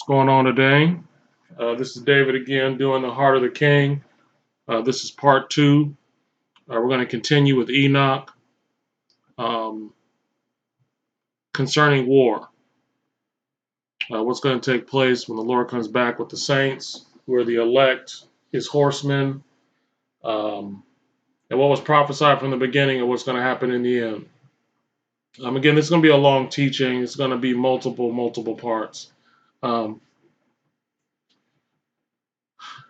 Going on today? This is David again doing the Heart of the King. This is part 2. We're going to continue with Enoch um, concerning war. What's going to take place when the Lord comes back with the saints, who are the elect, his horsemen, and what was prophesied from the beginning and what's going to happen in the end. Again, this is going to be a long teaching. It's going to be multiple parts. Um,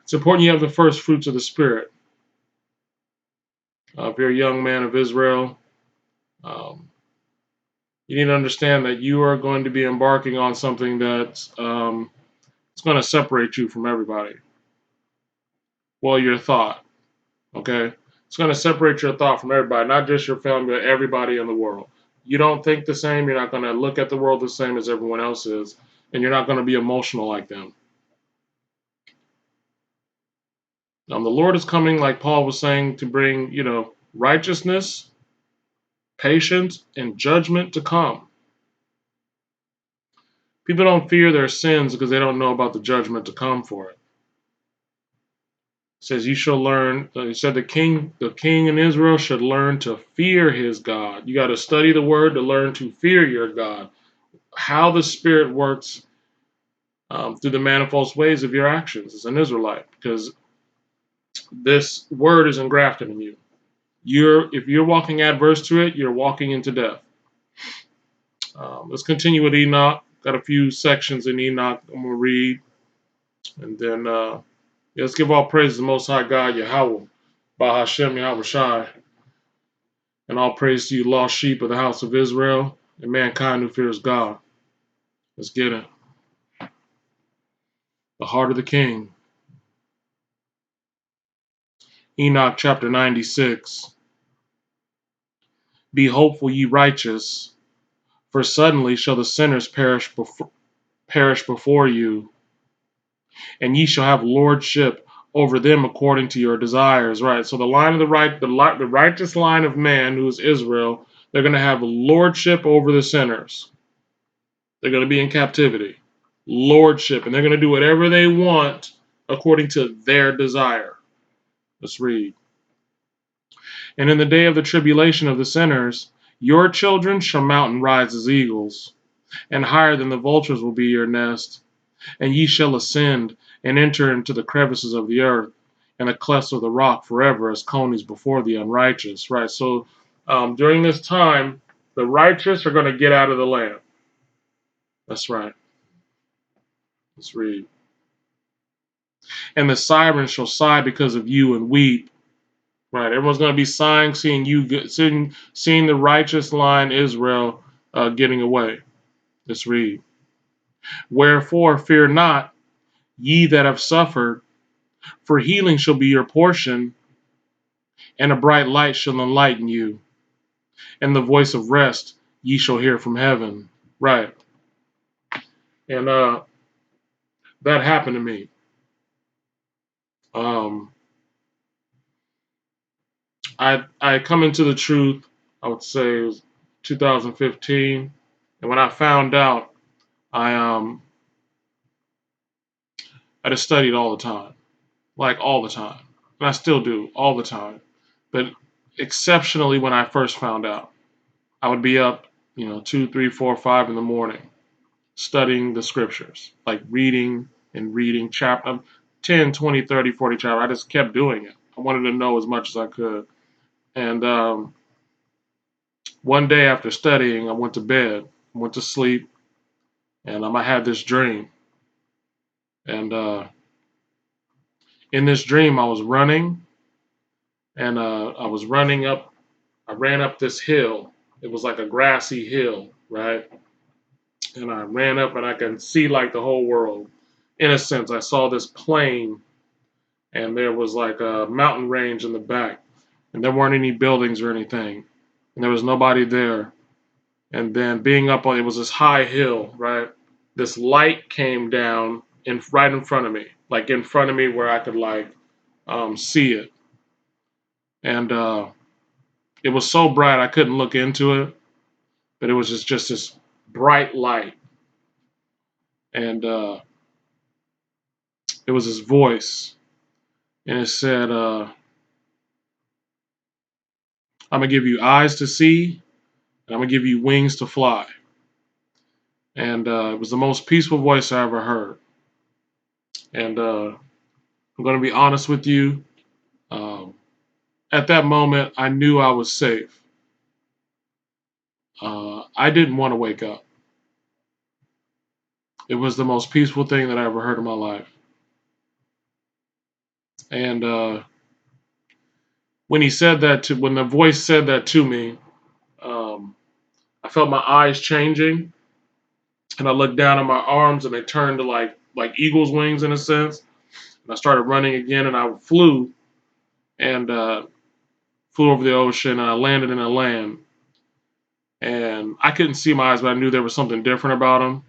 it's important you have the first fruits of the Spirit. If you're a young man of Israel, you need to understand that you are going to be embarking on something that's it's going to separate you from everybody. Well, your thought, okay? It's going to separate your thought from everybody, not just your family, but everybody in the world. You don't think the same. You're not going to look at the world the same as everyone else is, and you're not going to be emotional like them. The Lord is coming, like Paul was saying, to bring, righteousness, patience, and judgment to come. People don't fear their sins because they don't know about the judgment to come for it. It says, "You shall learn." He said, the king in Israel should learn to fear his God. You got to study the word to learn to fear your God. How the Spirit works through the manifold ways of your actions as an Israelite, because this word is engrafted in you. If you're walking adverse to it, you're walking into death. Let's continue with Enoch. Got a few sections in Enoch I'm going to read. And then let's give all praise to the Most High God, Yahweh, Bahashem Yahweh Shai. And all praise to you, lost sheep of the house of Israel, and mankind who fears God. Let's get it. The Heart of the King. Enoch chapter 96. Be hopeful, ye righteous, for suddenly shall the sinners perish before you, and ye shall have lordship over them according to your desires. Right. So the line of the righteous line of man, who is Israel, they're going to have lordship over the sinners. They're going to be in captivity. Lordship. And they're going to do whatever they want according to their desire. Let's read. And in the day of the tribulation of the sinners, your children shall mount and rise as eagles, and higher than the vultures will be your nest. And ye shall ascend and enter into the crevices of the earth, and the clefts of the rock forever as coneys before the unrighteous. Right. So during this time, the righteous are going to get out of the land. That's right. Let's read. And the sirens shall sigh because of you and weep. Right. Everyone's going to be sighing, seeing the righteous line Israel getting away. Let's read. Wherefore, fear not, ye that have suffered, for healing shall be your portion, and a bright light shall enlighten you, and the voice of rest ye shall hear from heaven. Right. And that happened to me. I come into the truth, I would say it was 2015, and when I found out, I just studied all the time, like all the time, and I still do all the time, but exceptionally when I first found out, I would be up, 2, 3, 4, 5 in the morning, studying the scriptures, like reading and reading chapter 10, 20, 30, 40 chapters. I just kept doing it. I wanted to know as much as I could, and one day after studying, I went to bed, went to sleep, and I had this dream. And in this dream, I was running, and I ran up this hill. It was like a grassy hill, right? And I ran up, and I could see like the whole world. In a sense, I saw this plain, and there was like a mountain range in the back, and there weren't any buildings or anything, and there was nobody there. And then being up on it was this high hill, right? This light came down right in front of me, like in front of me where I could see it. And it was so bright I couldn't look into it, but it was just this bright light. And it was his voice, and it said, I'm going to give you eyes to see, and I'm going to give you wings to fly. And it was the most peaceful voice I ever heard. And I'm going to be honest with you. Um, at that moment, I knew I was safe. I didn't want to wake up. It was the most peaceful thing that I ever heard in my life. And when the voice said that to me, I felt my eyes changing, and I looked down at my arms, and they turned to like eagle's wings in a sense. And I started running again, and I flew, and flew over the ocean, and I landed in a land. And I couldn't see my eyes, but I knew there was something different about them.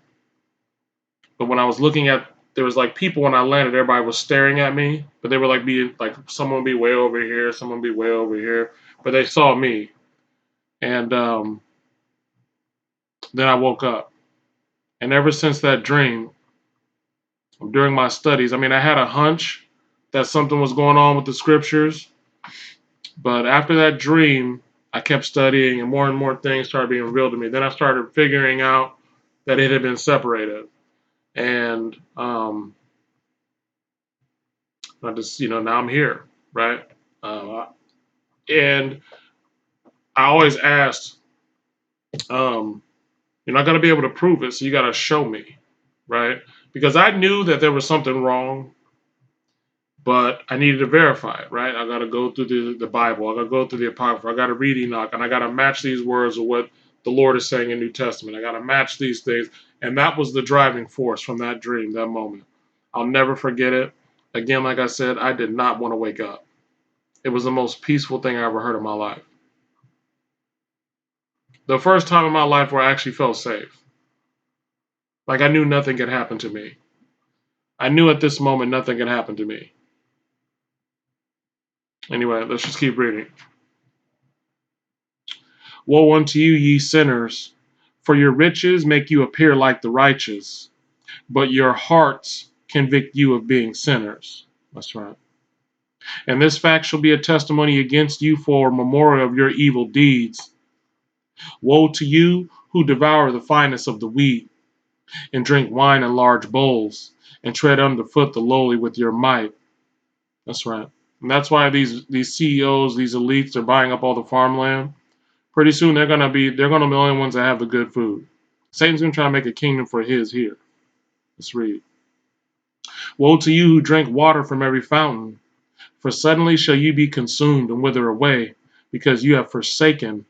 But when I was looking at, there was like people when I landed, everybody was staring at me, but they were like being like someone would be way over here, someone would be way over here, but they saw me. And then I woke up, and ever since that dream, during my studies, I mean, I had a hunch that something was going on with the scriptures, but after that dream, I kept studying, and more things started being revealed to me. Then I started figuring out that it had been separated, and I just, now I'm here, right? And I always asked, you're not going to be able to prove it, so you got to show me, right? Because I knew that there was something wrong, but I needed to verify it, right? I got to go through the Bible. I got to go through the Apocrypha. I got to read Enoch, and I got to match these words with what the Lord is saying in New Testament. I got to match these things, and that was the driving force from that dream, that moment. I'll never forget it. Again, like I said, I did not want to wake up. It was the most peaceful thing I ever heard in my life. The first time in my life where I actually felt safe. Like I knew nothing could happen to me. I knew at this moment nothing could happen to me. Anyway, let's just keep reading. Woe unto you, ye sinners, for your riches make you appear like the righteous, but your hearts convict you of being sinners. That's right. And this fact shall be a testimony against you for a memorial of your evil deeds. Woe to you who devour the finest of the wheat, and drink wine in large bowls, and tread underfoot the lowly with your might. That's right. And that's why these CEOs, these elites, are buying up all the farmland. Pretty soon they're gonna be the only ones that have the good food. Satan's gonna try to make a kingdom for his here. Let's read. Woe to you who drink water from every fountain, for suddenly shall you be consumed and wither away, because you have forsaken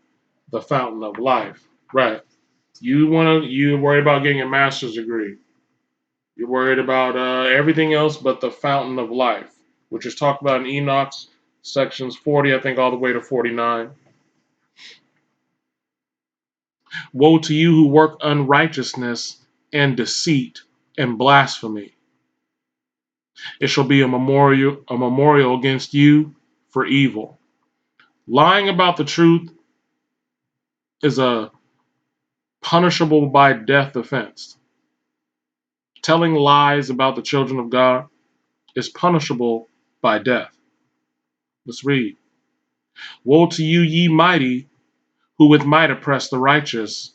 the fountain of life. Right. You're worried about getting a master's degree. You're worried about everything else but the fountain of life, which is talked about in Enoch sections 40, I think, all the way to 49. Woe to you who work unrighteousness and deceit and blasphemy. It shall be a memorial against you for evil. Lying about the truth is a punishable by death offense. Telling lies about the children of God is punishable by death. Let's read. Woe to you, ye mighty, who with might oppress the righteous,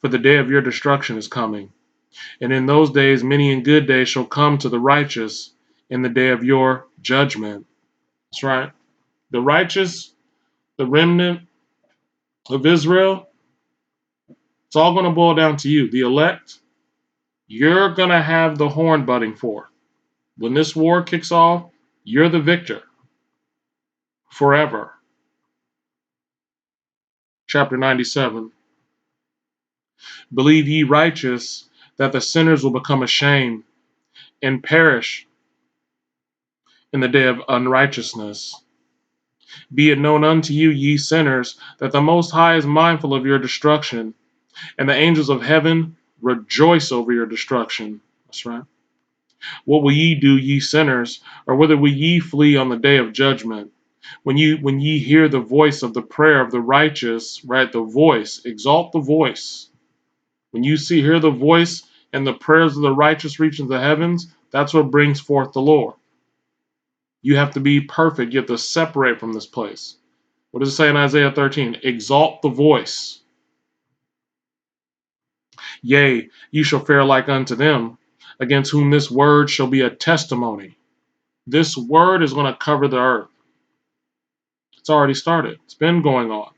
for the day of your destruction is coming. And in those days many and good days shall come to the righteous in the day of your judgment. That's right. The righteous, the remnant of Israel, it's all going to boil down to you. The elect, you're going to have the horn butting for. When this war kicks off, you're the victor forever. Chapter 97. Believe ye righteous, that the sinners will become ashamed and perish in the day of unrighteousness. Be it known unto you, ye sinners, that the Most High is mindful of your destruction, and the angels of heaven rejoice over your destruction. That's right. What will ye do, ye sinners, or whither will ye flee on the day of judgment? When ye hear the voice of the prayer of the righteous, right? The voice, exalt the voice. When you hear the voice and the prayers of the righteous reaching the heavens, That's what brings forth the Lord. You have to be perfect. You have to separate from this place. What does it say in Isaiah 13? Exalt the voice. Yea, you shall fare like unto them, against whom this word shall be a testimony. This word is going to cover the earth. It's already started. It's been going on.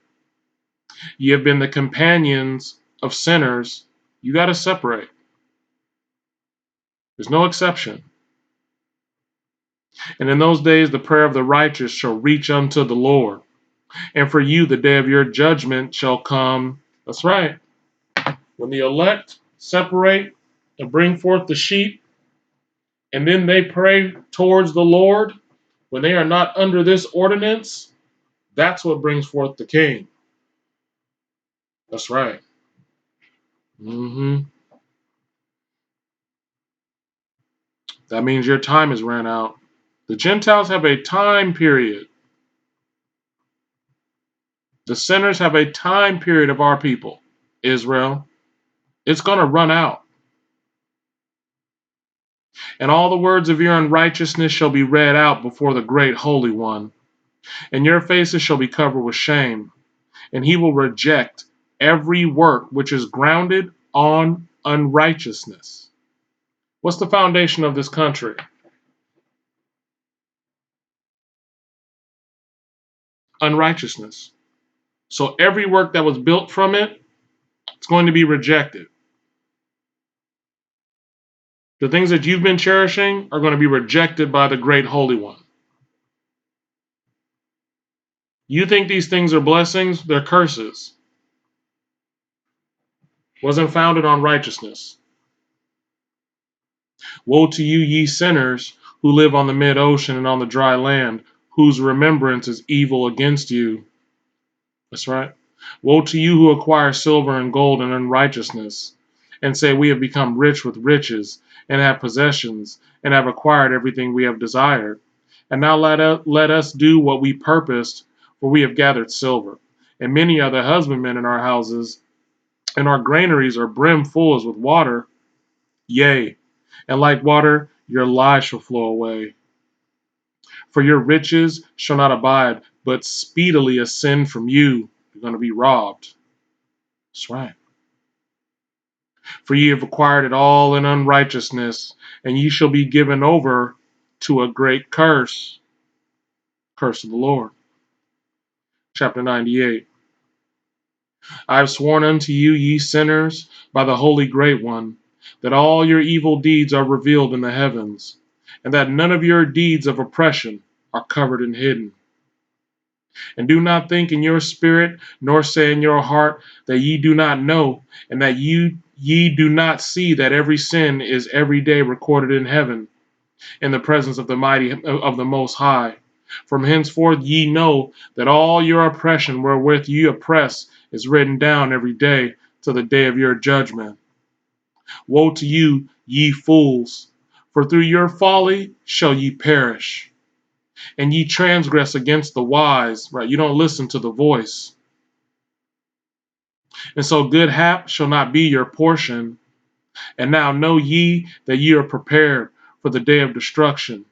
You have been the companions of sinners. You got to separate. There's no exception. And in those days, the prayer of the righteous shall reach unto the Lord. And for you, the day of your judgment shall come. That's right. When the elect separate and bring forth the sheep, and then they pray towards the Lord, when they are not under this ordinance, that's what brings forth the king. That's right. That means your time has ran out. The Gentiles have a time period. The sinners have a time period of our people, Israel. It's going to run out. And all the words of your unrighteousness shall be read out before the great Holy One. And your faces shall be covered with shame. And he will reject every work which is grounded on unrighteousness. What's the foundation of this country? Unrighteousness. So every work that was built from it, it's going to be rejected. The things that you've been cherishing are going to be rejected by the great Holy One. You think these things are blessings? They're curses. Wasn't founded on righteousness. Woe to you, ye sinners, who live on the mid-ocean and on the dry land, whose remembrance is evil against you. That's right. Woe to you who acquire silver and gold in unrighteousness, and say, we have become rich with riches, and have possessions, and have acquired everything we have desired. And now let us do what we purposed, for we have gathered silver. And many are the husbandmen in our houses, and our granaries are brimful as with water. Yea, and like water, your lies shall flow away. For your riches shall not abide, but speedily ascend from you. You're going to be robbed. That's right. For ye have acquired it all in unrighteousness, and ye shall be given over to a great curse. Curse of the Lord. Chapter 98. I have sworn unto you, ye sinners, by the Holy Great One, that all your evil deeds are revealed in the heavens, and that none of your deeds of oppression are covered and hidden. And do not think in your spirit, nor say in your heart, that ye do not know, and that ye do not see that every sin is every day recorded in heaven, in the presence of the mighty of the Most High. From henceforth ye know that all your oppression wherewith ye oppress is written down every day to the day of your judgment. Woe to you, ye fools, for through your folly shall ye perish. And ye transgress against the wise, right? You don't listen to the voice. And so good hap shall not be your portion. And now know ye that ye are prepared for the day of destruction.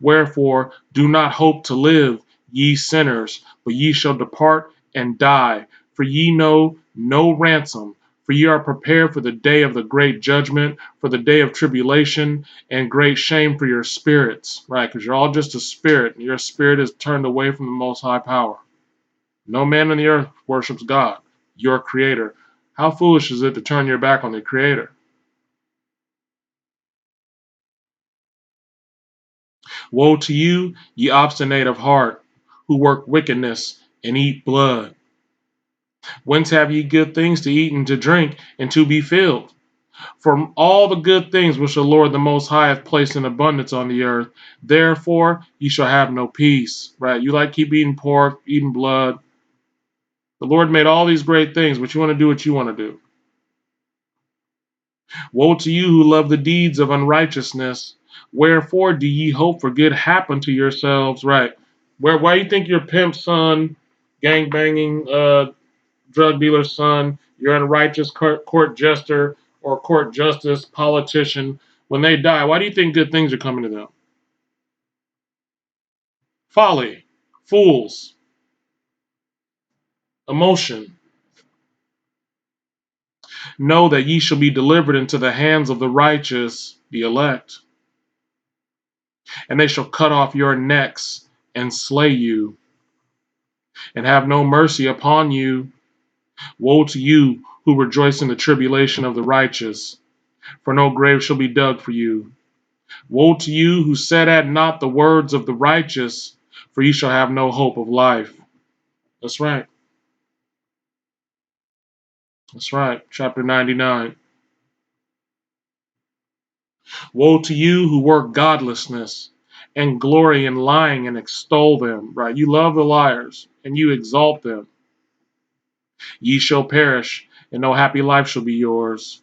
Wherefore, do not hope to live, ye sinners, but ye shall depart and die. For ye know no ransom. For ye are prepared for the day of the great judgment, for the day of tribulation, and great shame for your spirits. Right, because you're all just a spirit, and your spirit is turned away from the Most High power. No man on the earth worships God, your Creator. How foolish is it to turn your back on the Creator? Woe to you, ye obstinate of heart, who work wickedness and eat blood. Whence have ye good things to eat and to drink, and to be filled? From all the good things which the Lord the Most High hath placed in abundance on the earth, therefore ye shall have no peace. Right? You like keep eating pork, eating blood. The Lord made all these great things, but you want to do what you want to do. Woe to you who love the deeds of unrighteousness. Wherefore do ye hope for good happen to yourselves? Right. Why you think your pimp son, gang banging drug dealer's son, your unrighteous court jester or court justice, politician, When they die, why do you think good things are coming to them? Folly, fools, emotion. Know that ye shall be delivered into the hands of the righteous, the elect, and they shall cut off your necks and slay you, and have no mercy upon you. Woe to you who rejoice in the tribulation of the righteous, for no grave shall be dug for you. Woe to you who set at naught the words of the righteous, for ye shall have no hope of life. That's right. That's right. Chapter 99. Woe to you who work godlessness and glory in lying and extol them. Right. You love the liars and you exalt them. Ye shall perish, and no happy life shall be yours.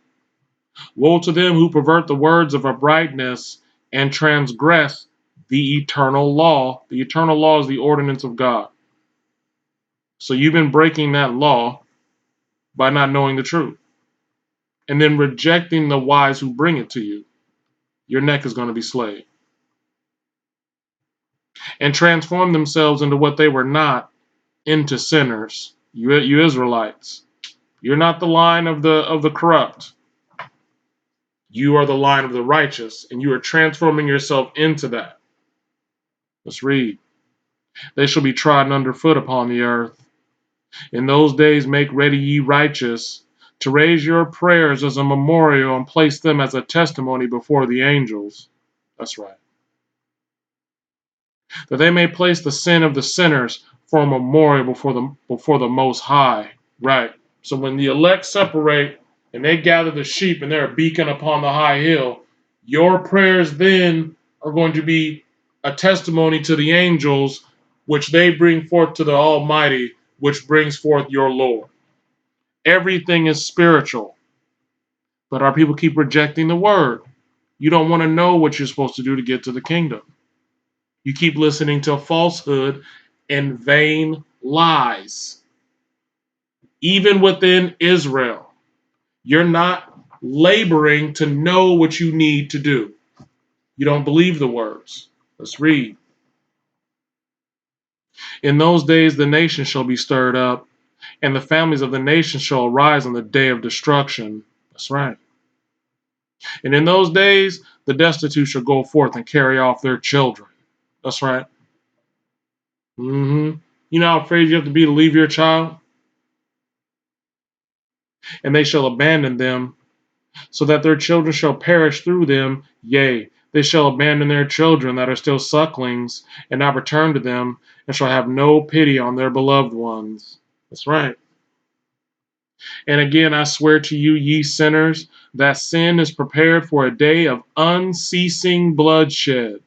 Woe to them who pervert the words of uprightness and transgress the eternal law. The eternal law is the ordinance of God. So you've been breaking that law by not knowing the truth and then rejecting the wise who bring it to you. Your neck is going to be slayed. And transform themselves into what they were not, into sinners. You Israelites, you're not the line of the corrupt. You are the line of the righteous, and you are transforming yourself into that. Let's read. They shall be trodden underfoot upon the earth. In those days make ready ye righteous, to raise your prayers as a memorial and place them as a testimony before the angels. That's right. That they may place the sin of the sinners for a memorial before the Most High. Right. So when the elect separate and they gather the sheep and they're a beacon upon the high hill, your prayers then are going to be a testimony to the angels, which they bring forth to the Almighty, which brings forth your Lord. Everything is spiritual, but our people keep rejecting the word. You don't want to know what you're supposed to do to get to the kingdom. You keep listening to falsehood and vain lies. Even within Israel, you're not laboring to know what you need to do. You don't believe the words. Let's read. In those days the nations shall be stirred up, and the families of the nations shall arise on the day of destruction. That's right. And in those days the destitute shall go forth and carry off their children. That's right. You know how afraid you have to be to leave your child? And they shall abandon them, so that their children shall perish through them. Yea, they shall abandon their children that are still sucklings, and not return to them, and shall have no pity on their beloved ones. That's right. And again, I swear to you, ye sinners, that sin is prepared for a day of unceasing bloodshed.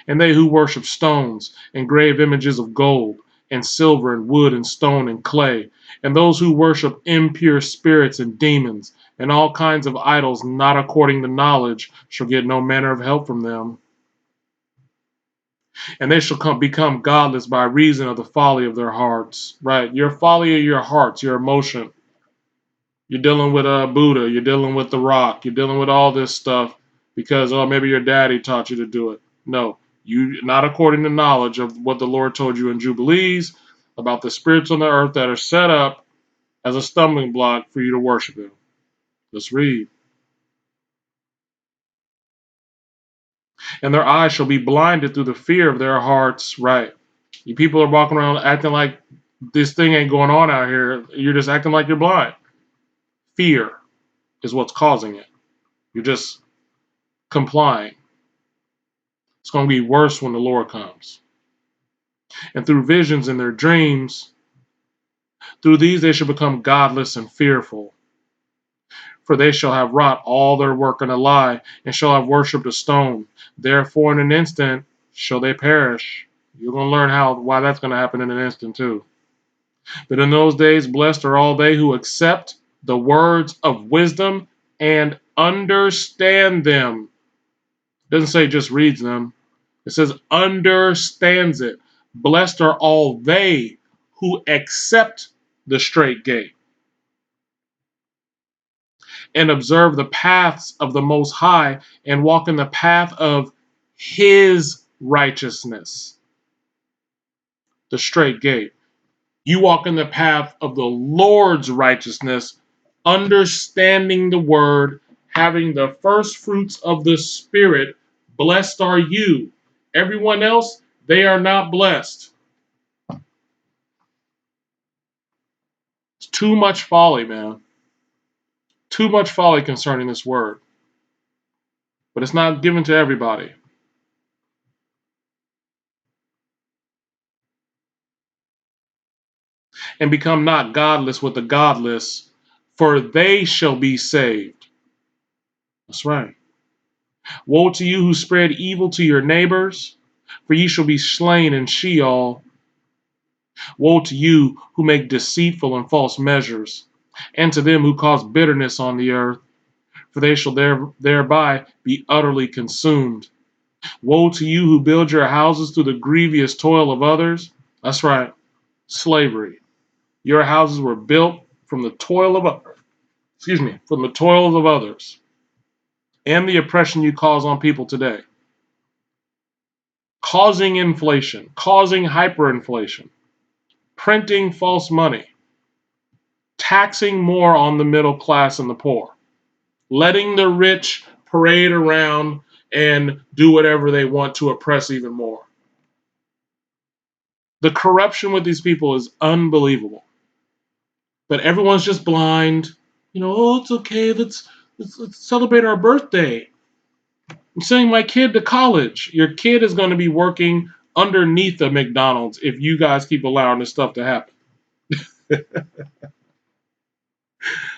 And they who worship stones and grave images of gold and silver and wood and stone and clay, and those who worship impure spirits and demons and all kinds of idols not according to knowledge, shall get no manner of help from them. And they shall become godless by reason of the folly of their hearts. Right? Your folly of your hearts, your emotion. You're dealing with Buddha, you're dealing with the rock, you're dealing with all this stuff because, oh, maybe your daddy taught you to do it. No, you not according to knowledge of what the Lord told you in Jubilees about the spirits on the earth that are set up as a stumbling block for you to worship Him. Let's read. And their eyes shall be blinded through the fear of their hearts. Right. You people are walking around acting like this thing ain't going on out here. You're just acting like you're blind. Fear is what's causing it. You're just complying. It's going to be worse when the Lord comes. And through visions in their dreams, through these they shall become godless and fearful. For they shall have wrought all their work in a lie, and shall have worshipped a stone. Therefore in an instant shall they perish. You're going to learn why that's going to happen in an instant too. But in those days blessed are all they who accept the words of wisdom and understand them. It doesn't say just reads them. It says understands it. Blessed are all they who accept the straight gate and observe the paths of the Most High and walk in the path of his righteousness, the straight gate. You walk in the path of the Lord's righteousness, understanding the word, having the first fruits of the Spirit. Blessed are you. Everyone else, they are not blessed. It's too much folly, man. Too much folly concerning this word. But it's not given to everybody. And become not godless with the godless, for they shall be saved. That's right. Woe to you who spread evil to your neighbors, for ye shall be slain in Sheol. Woe to you who make deceitful and false measures, and to them who cause bitterness on the earth, for they shall thereby be utterly consumed. Woe to you who build your houses through the grievous toil of others. That's right, slavery. Your houses were built from the toil of others. From the toils of others, and the oppression you cause on people today, causing inflation, causing hyperinflation, printing false money, taxing more on the middle class and the poor, letting the rich parade around and do whatever they want to oppress even more. The corruption with these people is unbelievable. But everyone's just blind. Oh, it's okay. Let's celebrate our birthday. I'm sending my kid to college. Your kid is going to be working underneath the McDonald's if you guys keep allowing this stuff to happen.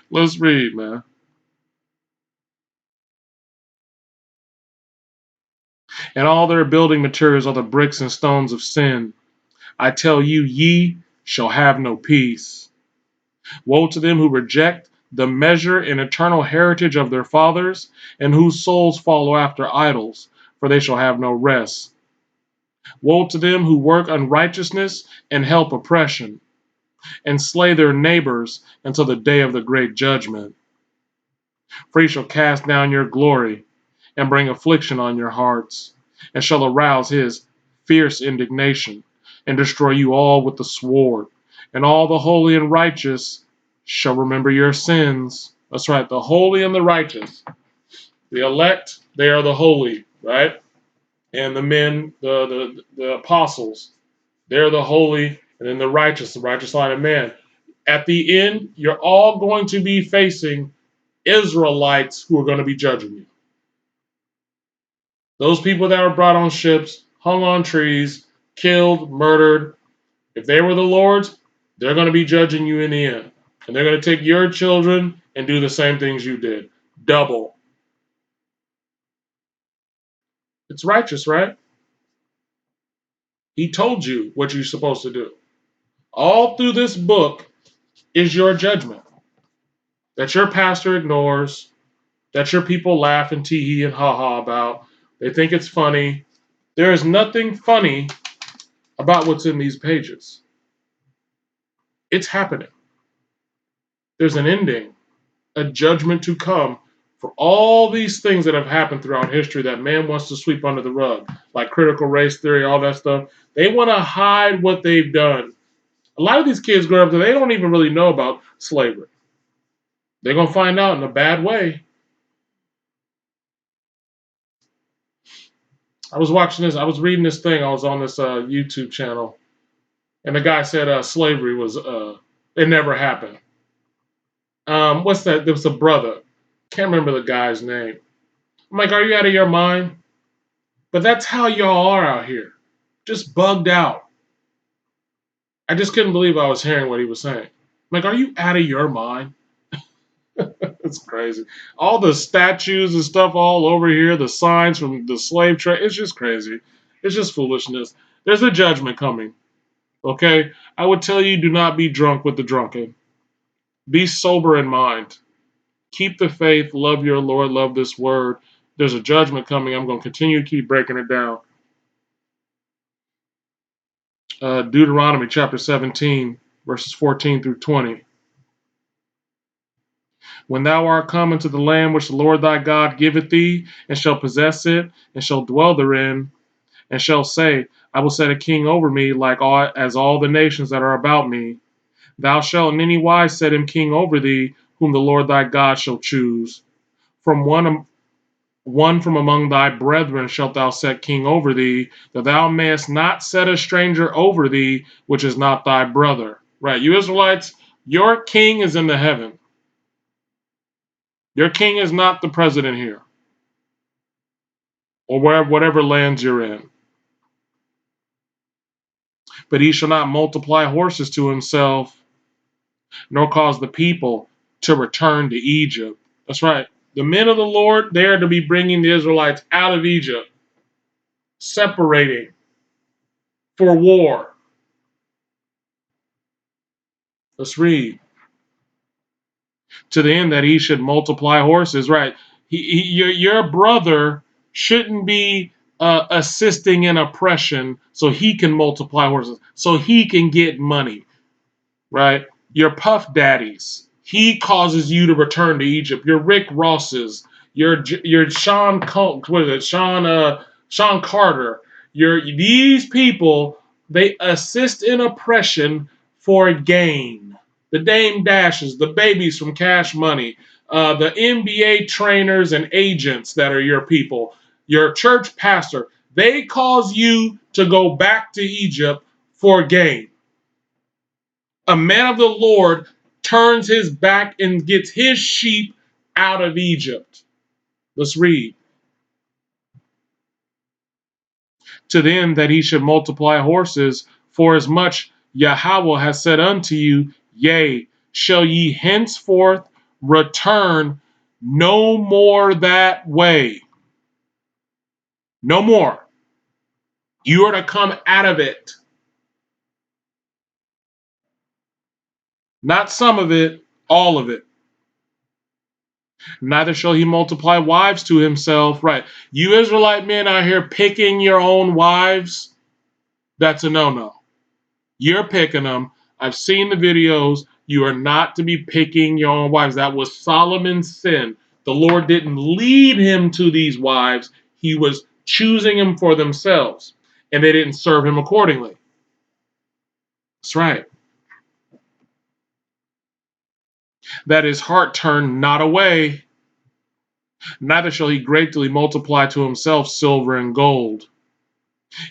Let's read, man. And all their building materials are the bricks and stones of sin. I tell you, ye shall have no peace. Woe to them who reject the measure and eternal heritage of their fathers, and whose souls follow after idols, for they shall have no rest. Woe to them who work unrighteousness and help oppression, and slay their neighbors until the day of the great judgment. For he shall cast down your glory, and bring affliction on your hearts, and shall arouse his fierce indignation, and destroy you all with the sword. And all the holy and righteous shall remember your sins. That's right, the holy and the righteous. The elect, they are the holy, right? And the men, the apostles, they're the holy, and then the righteous line of man. At the end, you're all going to be facing Israelites who are going to be judging you. Those people that were brought on ships, hung on trees, killed, murdered, if they were the Lord's, they're going to be judging you in the end. And they're going to take your children and do the same things you did. Double. It's righteous, right? He told you what you're supposed to do. All through this book is your judgment that your pastor ignores, that your people laugh and tee-hee and ha-ha about. They think it's funny. There is nothing funny about what's in these pages. It's happening. There's an ending, a judgment to come for all these things that have happened throughout history that man wants to sweep under the rug, like critical race theory, all that stuff. They want to hide what they've done. A lot of these kids grow up, they don't even really know about slavery. They're going to find out in a bad way. I was watching this, I was reading this thing, I was on this YouTube channel, and the guy said slavery was, it never happened. What's that? There was a brother. Can't remember the guy's name. I'm like, are you out of your mind? But that's how y'all are out here. Just bugged out. I just couldn't believe I was hearing what he was saying. I'm like, are you out of your mind? It's crazy. All the statues and stuff all over here, the signs from the slave trade, it's just crazy. It's just foolishness. There's a judgment coming. Okay? I would tell you, do not be drunk with the drunken. Be sober in mind. Keep the faith. Love your Lord. Love this word. There's a judgment coming. I'm going to continue to keep breaking it down. Deuteronomy chapter 17, verses 14 through 20. When thou art come into the land which the Lord thy God giveth thee, and shall possess it, and shall dwell therein, and shall say, I will set a king over me, like all the nations that are about me. Thou shalt in any wise set him king over thee, whom the Lord thy God shall choose. From one from among thy brethren shalt thou set king over thee, that thou mayest not set a stranger over thee, which is not thy brother. Right, you Israelites, your king is in the heaven. Your king is not the president here, or whatever lands you're in. But he shall not multiply horses to himself, nor cause the people to return to Egypt. That's right. The men of the Lord, they are to be bringing the Israelites out of Egypt, separating for war. Let's read. To the end that he should multiply horses. Right. Your brother shouldn't be assisting in oppression so he can multiply horses, so he can get money. Right? Your Puff Daddies. He causes you to return to Egypt. Your Rick Rosses. Your Sean what is it? Sean Carter. These people, they assist in oppression for gain. The Dame Dashes, the babies from Cash Money, the NBA trainers and agents that are your people, your church pastor, they cause you to go back to Egypt for gain. A man of the Lord turns his back and gets his sheep out of Egypt. Let's read. To the end that he should multiply horses, for as much Yahweh has said unto you, yea, shall ye henceforth return no more that way. No more. You are to come out of it. Not some of it, all of it. Neither shall he multiply wives to himself. Right. You Israelite men out here picking your own wives, that's a no-no. You're picking them. I've seen the videos. You are not to be picking your own wives. That was Solomon's sin. The Lord didn't lead him to these wives. He was choosing them for themselves, and they didn't serve him accordingly. That's right. That his heart turned not away. Neither shall he greatly multiply to himself silver and gold.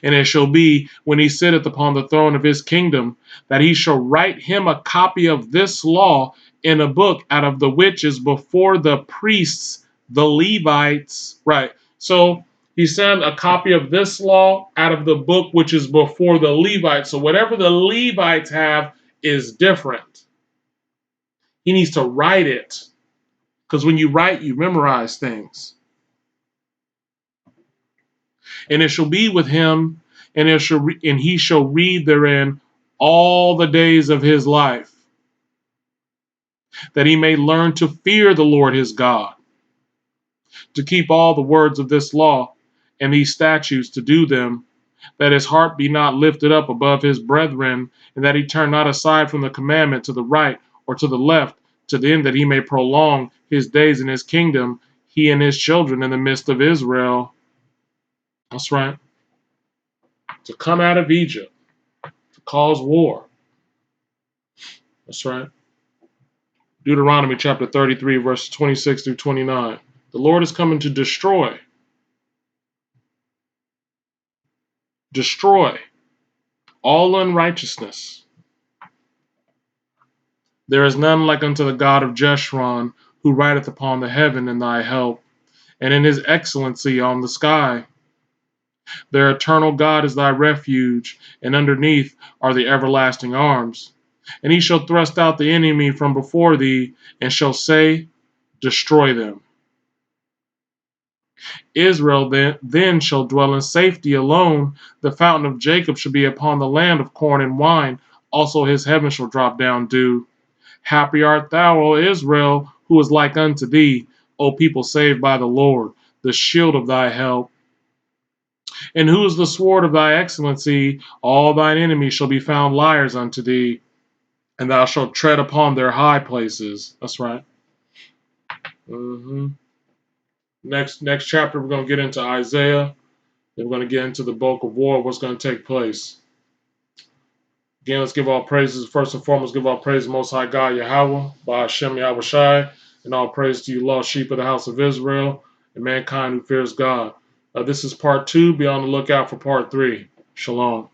And it shall be, when he sitteth upon the throne of his kingdom, that he shall write him a copy of this law in a book, out of the which is before the priests, the Levites. Right. So he sent a copy of this law out of the book which is before the Levites. So whatever the Levites have is different. He needs to write it. Because when you write, you memorize things. And it shall be with him, and he shall read therein all the days of his life, that he may learn to fear the Lord his God, to keep all the words of this law and these statutes, to do them, that his heart be not lifted up above his brethren, and that he turn not aside from the commandment to the right or to the left, to the end that he may prolong his days in his kingdom, he and his children in the midst of Israel. That's right. To come out of Egypt, to cause war. That's right. Deuteronomy chapter 33, verses 26 through 29. The Lord is coming to destroy all unrighteousness. There is none like unto the God of Jeshurun, who rideth upon the heaven in thy help, and in his excellency on the sky. Their eternal God is thy refuge, and underneath are the everlasting arms. And he shall thrust out the enemy from before thee, and shall say, destroy them. Israel then shall dwell in safety alone. The fountain of Jacob shall be upon the land of corn and wine. Also his heaven shall drop down dew. Happy art thou, O Israel, who is like unto thee, O people saved by the Lord, the shield of thy help. And who is the sword of thy excellency? All thine enemies shall be found liars unto thee, and thou shalt tread upon their high places. That's right. Mm-hmm. Next chapter, we're going to get into Isaiah. Then we're going to get into the bulk of war, what's going to take place. Again, let's give all praises. First and foremost, give all praise to Most High God, Yahweh, by Hashem Yahweh Shai, and all praise to you, lost sheep of the house of Israel, and mankind who fears God. This is part 2. Be on the lookout for part 3. Shalom.